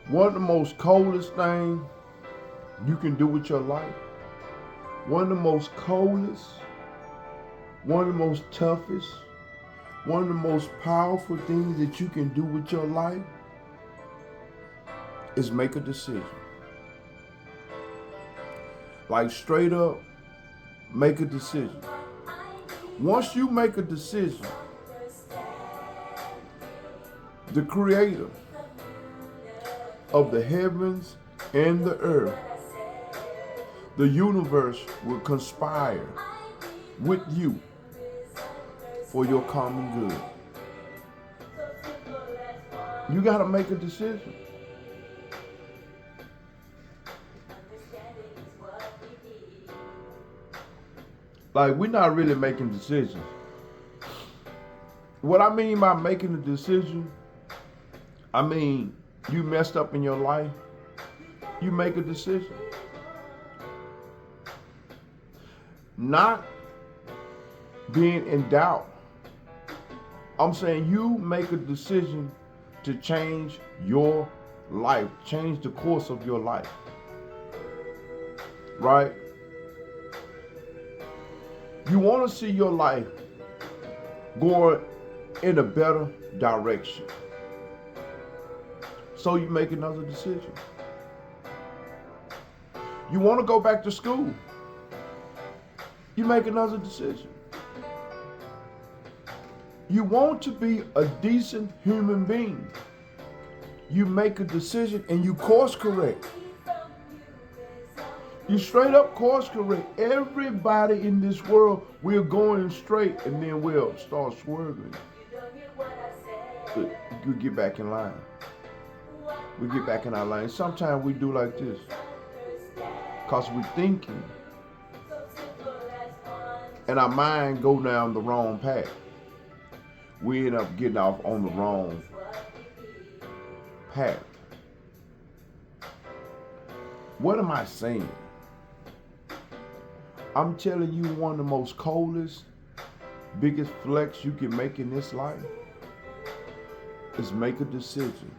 One of the most coldest things you can do with your life, one of the most coldest, one of the most toughest, one of the most powerful things that you can do with your life is make a decision. Like straight up, make a decision. Once you make a decision, the creator of the heavens and the earth, the universe will conspire with you for your common good. You got to make a decision. Like, we're not really making decisions. What I mean by making a decision, I mean, you messed up in your life, you make a decision. Not being in doubt. I'm saying you make a decision to change your life, change the course of your life. Right? You want to see your life going in a better direction. So you make another decision. You want to go back to school. You make another decision. You want to be a decent human being. You make a decision and you course correct. You straight up course correct. Everybody in this world, we're going straight and then we'll start swerving. But you get back in line. We get back in our lane. Sometimes we do like this. Because we're thinking. And our mind go down the wrong path. We end up getting off on the wrong path. What am I saying? I'm telling you, one of the most coldest, biggest flex you can make in this life is make a decision.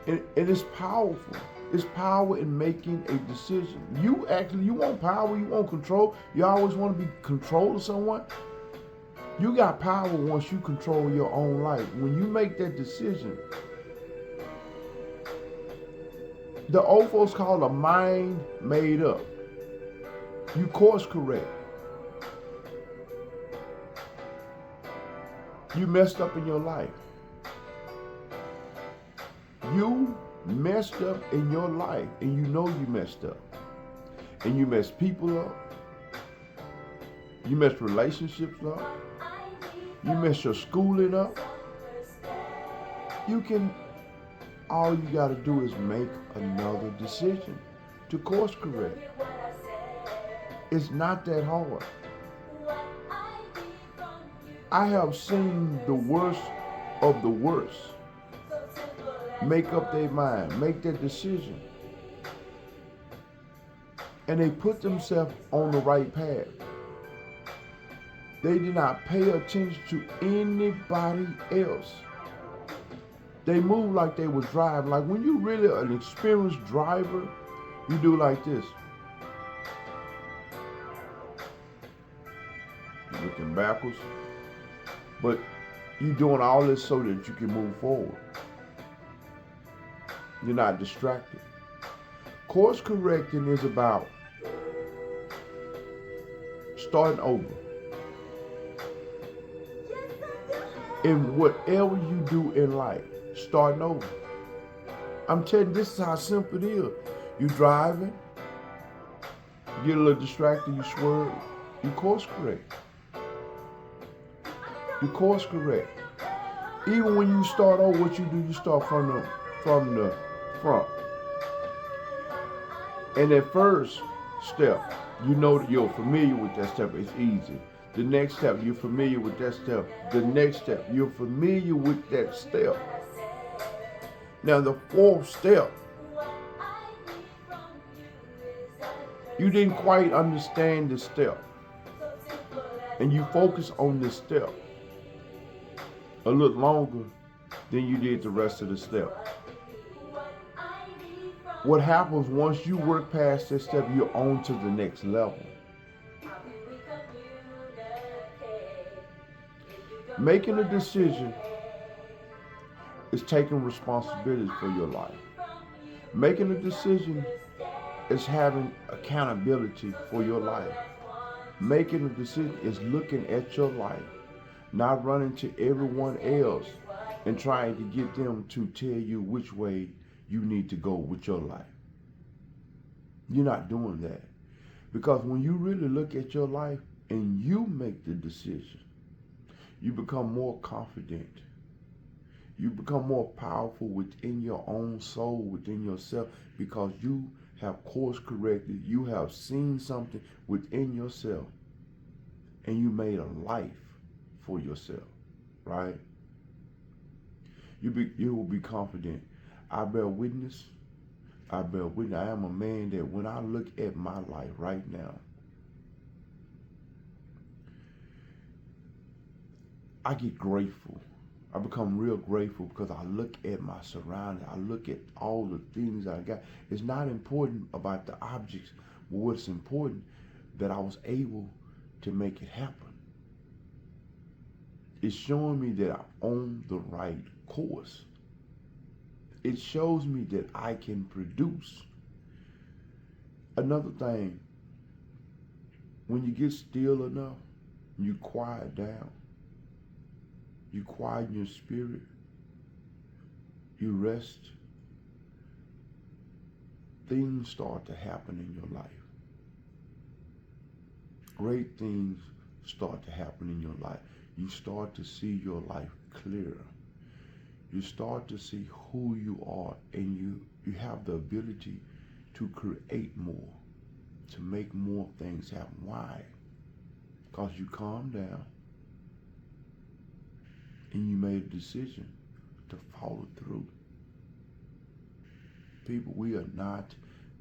And it's powerful. It's power in making a decision. You want power, you want control. You always want to be control of someone. You got power once you control your own life. When you make that decision, the old folks call a mind made up. You course correct. You messed up in your life. You messed up in your life, and you know you messed up. And you messed people up. You messed relationships up. You messed your schooling up. All you got to do is make another decision to course correct. It's not that hard. I have seen the worst of the worst make up their mind, make that decision. And they put themselves on the right path. They did not pay attention to anybody else. They move like they were driving. Like when you're really an experienced driver, you do like this. You're looking backwards. But you're doing all this so that you can move forward. You're not distracted. Course correcting is about starting over. In whatever you do in life, starting over. I'm telling you, this is how simple it is. You driving, you get a little distracted, you swerve, you course correct. You course correct. Even when you start over, what you do, you start from the front. And that first step, you know that you're familiar with that step, it's easy. The next step, you're familiar with that step. The next step, you're familiar with that step. Now the fourth step, you didn't quite understand the step. And you focus on this step a little longer than you did the rest of the step. What happens once you work past that step, you're on to the next level. Making a decision is taking responsibility for your life. Making a decision is having accountability for your life. Making a decision is looking at your life, not running to everyone else and trying to get them to tell you which way you need to go with your life. You're not doing that. Because when you really look at your life and you make the decision, you become more confident. You become more powerful within your own soul, within yourself, because you have course corrected. You have seen something within yourself and you made a life for yourself, right? You will be confident. I bear witness. I bear witness. I am a man that when I look at my life right now, I get grateful. I become real grateful because I look at my surroundings. I look at all the things I got. It's not important about the objects, but what's important that I was able to make it happen. It's showing me that I'm on the right course. It shows me that I can produce. Another thing, when you get still enough, you quiet down, you quiet your spirit, you rest, things start to happen in your life. Great things start to happen in your life. You start to see your life clearer. You start to see who you are, and you have the ability to create more, to make more things happen. Why? Because you calm down and you made a decision to follow through. People, we are not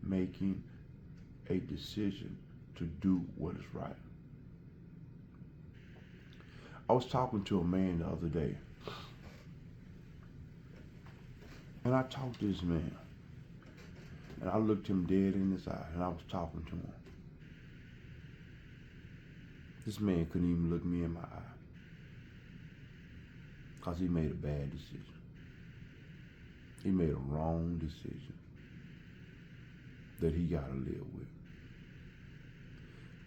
making a decision to do what is right. I was talking to a man the other day, and I talked to this man, and I looked him dead in his eye, and I was talking to him. This man couldn't even look me in my eye because he made a bad decision. He made a wrong decision that he got to live with.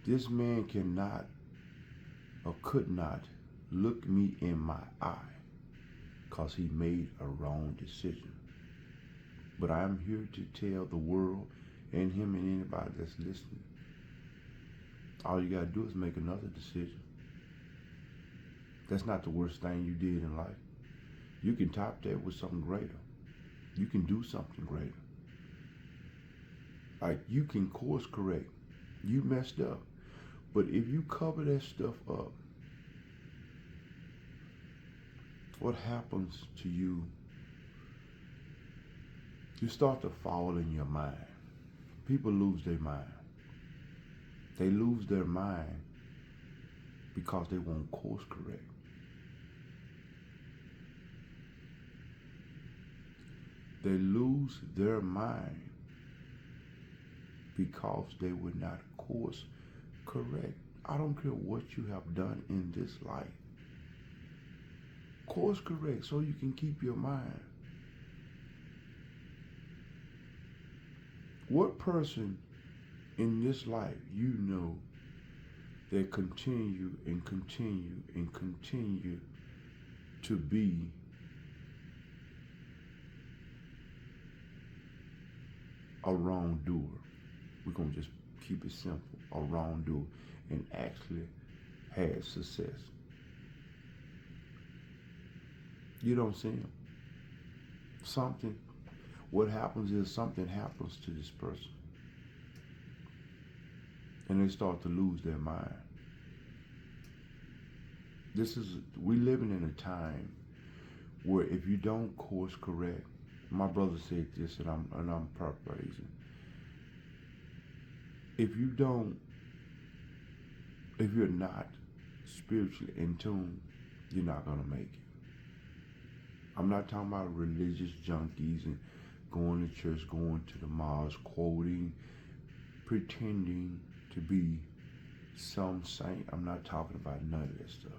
This man cannot or could not look me in my eye because he made a wrong decision. But I am here to tell the world and him and anybody that's listening, all you got to do is make another decision. That's not the worst thing you did in life. You can top that with something greater. You can do something greater. Like, you can course correct. You messed up. But if you cover that stuff up, what happens to you? You start to fall in your mind. People lose their mind. They lose their mind because they won't course correct. They lose their mind because they would not course correct. I don't care what you have done in this life. Course correct so you can keep your mind. What person in this life you know that continue and continue and continue to be a wrongdoer? We're going to just keep it simple. A wrongdoer and actually had success. You don't see them. What happens is something happens to this person and they start to lose their mind. We living in a time where if you don't course correct, my brother said this and I'm paraphrasing. If you're not spiritually in tune, you're not gonna make it. I'm not talking about religious junkies and going to church, going to the mosque, quoting, pretending to be some saint. I'm not talking about none of that stuff.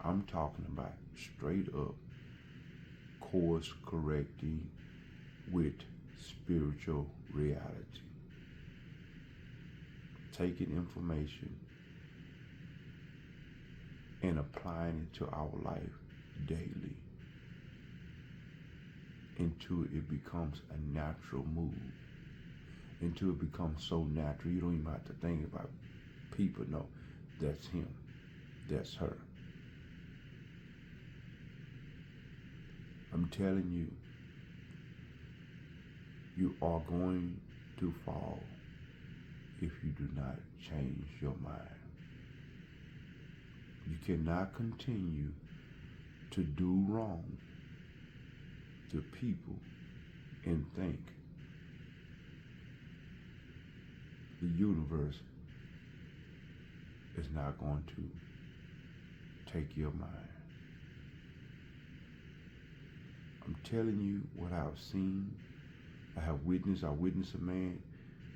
I'm talking about straight up course correcting with spiritual reality. Taking information and applying it to our life daily until it becomes a natural move, until it becomes so natural you don't even have to think about it. People know that's him, that's her. I'm telling you, you are going to fall if you do not change your mind. You cannot continue to do wrong to people and think the universe is not going to take your mind. I'm telling you what I've seen. I witnessed a man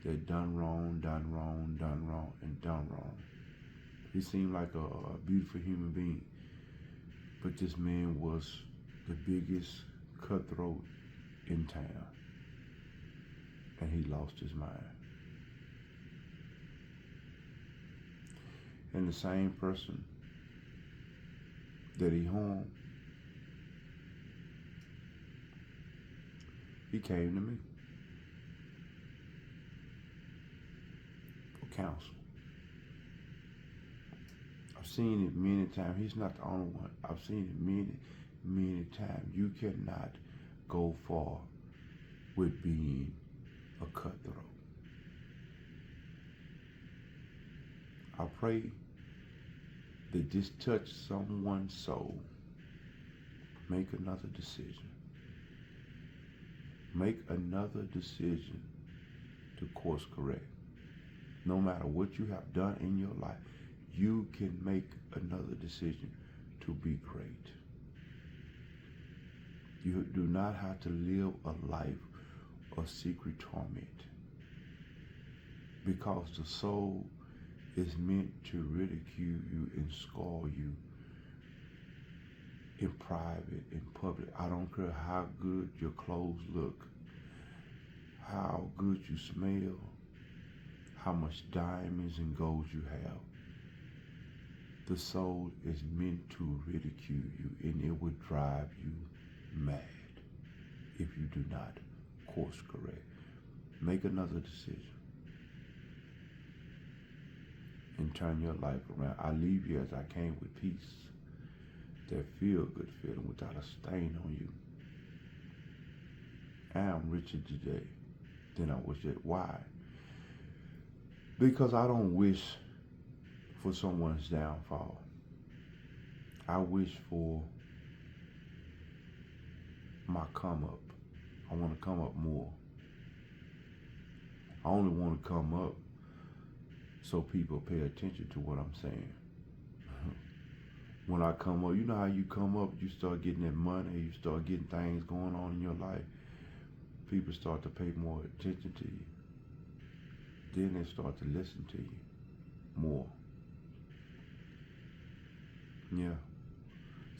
that done wrong, and done wrong. He seemed like a beautiful human being, but this man was the biggest cutthroat in town, and he lost his mind. And the same person that he harmed, he came to me for counsel. I've seen it many times. He's not the only one. I've seen it many times. You cannot go far with being a cutthroat. I pray that this touch someone's soul. Make another decision. Make another decision to course correct. No matter what you have done in your life, you can make another decision to be great. You do not have to live a life of secret torment, because the soul is meant to ridicule you and scar you in private, in public. I don't care how good your clothes look, how good you smell, how much diamonds and gold you have. The soul is meant to ridicule you, and it will drive you mad if you do not course correct. Make another decision and turn your life around. I leave you as I came, with peace, that feel good feeling without a stain on you. I am richer today than I was yet. Why? Because I don't wish for someone's downfall. I wish for my come up. I want to come up more. I only want to come up so people pay attention to what I'm saying. When I come up, you know how you come up, you start getting that money, you start getting things going on in your life. People start to pay more attention to you. Then they start to listen to you more. Yeah.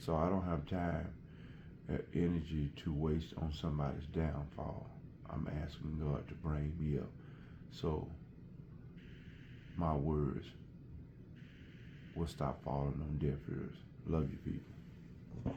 So I don't have time or energy to waste on somebody's downfall. I'm asking God to bring me up, so my words will stop falling on deaf ears. Love you, people.